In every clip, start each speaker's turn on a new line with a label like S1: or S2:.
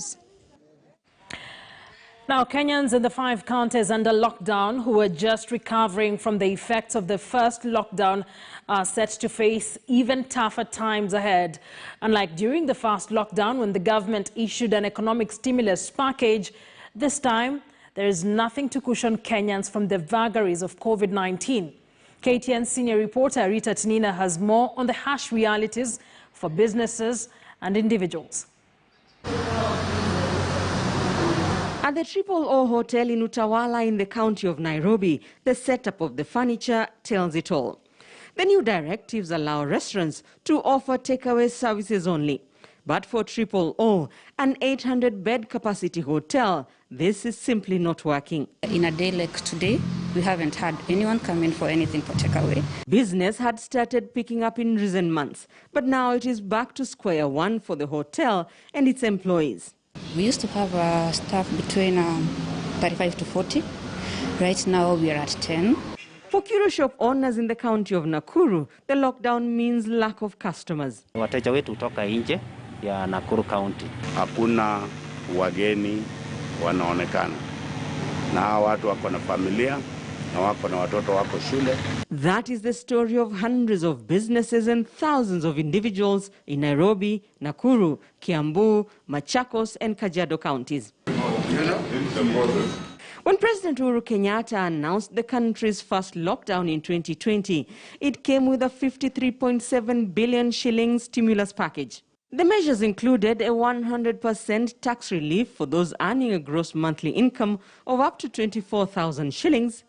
S1: vagaries.
S2: Now, Kenyans in the 5 counties under lockdown who are just recovering from the effects of the first lockdown are set to face even tougher times ahead. Unlike during the first lockdown when the government issued an economic stimulus package, this time there is nothing to cushion Kenyans from the vagaries of COVID-19. KTN senior reporter Rita Tinina has more on the harsh realities for businesses and individuals.
S3: At the Triple O Hotel in Utawala in the county of Nairobi, the setup of the furniture tells it all. The new directives allow restaurants to offer takeaway services only. But for Triple O, an 800-bed capacity hotel, this is simply not working.
S4: In a day like today, we haven't had anyone come in for anything for takeaway.
S3: Business had started picking up in recent months, but now it is back to square one for the hotel and its employees.
S4: We used to have staff between 35 to 40. Right now we are at 10.
S3: For Kiro shop owners in the county of Nakuru, the lockdown means lack of customers.
S5: Wateja wetu kutoka nje ya Nakuru County.
S6: Hakuna wageni wanaonekana. Na watu wako na familia na wako na watoto wako shule.
S3: That is the story of hundreds of businesses and thousands of individuals in Nairobi, Nakuru, Kiambu, Machakos and Kajiado counties. When President Uhuru Kenyatta announced the country's first lockdown in 2020, it came with a 53.7 billion shilling stimulus package. The measures included a 100% tax relief for those earning a gross monthly income of up to 24,000 shillings.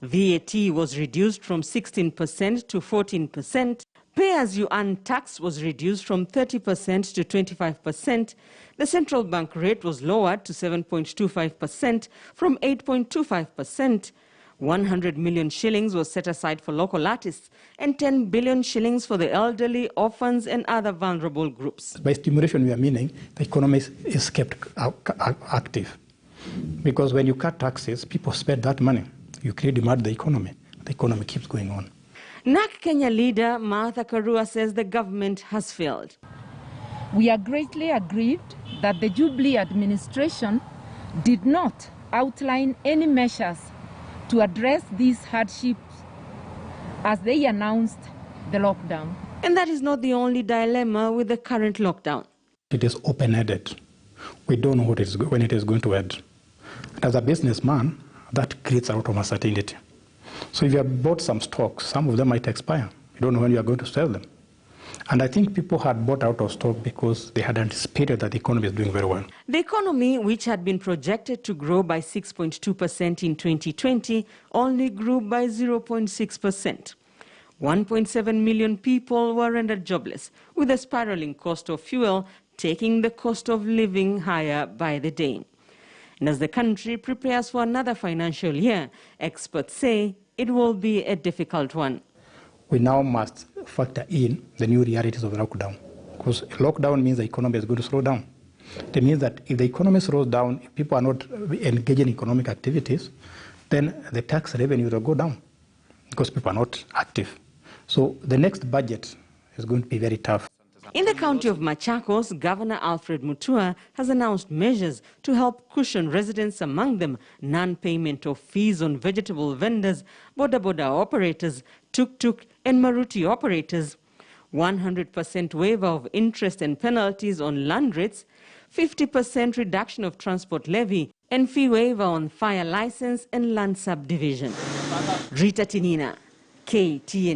S3: VAT was reduced from 16% to 14%. Pay-as-you-earn tax was reduced from 30% to 25%. The central bank rate was lowered to 7.25% from 8.25%. 100 million shillings was set aside for local artists and 10 billion shillings for the elderly, orphans and other vulnerable groups.
S7: By stimulation, we are meaning the economy is kept active. Because when you cut taxes, people spend that money. You create demand in the economy keeps going on.
S3: NAC Kenya leader Martha Karua says the government has failed.
S8: We are greatly aggrieved that the Jubilee administration did not outline any measures to address these hardships as they announced the lockdown.
S3: And that is not the only dilemma with the current lockdown.
S7: It is open-ended. We don't know when it is going to end. And as a businessman, that creates a lot of uncertainty. So if you have bought some stocks, some of them might expire. You don't know when you are going to sell them. And I think people had bought out of stock because they had anticipated that the economy is doing very well.
S3: The economy, which had been projected to grow by 6.2% in 2020, only grew by 0.6%. 1.7 million people were rendered jobless, with the spiraling cost of fuel taking the cost of living higher by the day. And as the country prepares for another financial year, experts say it will be a difficult one.
S7: We now must factor in the new realities of the lockdown. Because lockdown means the economy is going to slow down. It means that if the economy slows down, if people are not engaging in economic activities, then the tax revenue will go down because people are not active. So the next budget is going to be very tough.
S3: In the county of Machakos, Governor Alfred Mutua has announced measures to help cushion residents, among them non-payment of fees on vegetable vendors, boda operators, tuk-tuk and maruti operators, 100% waiver of interest and penalties on land rates, 50% reduction of transport levy and fee waiver on fire license and land subdivision. Rita Tinina, KTN.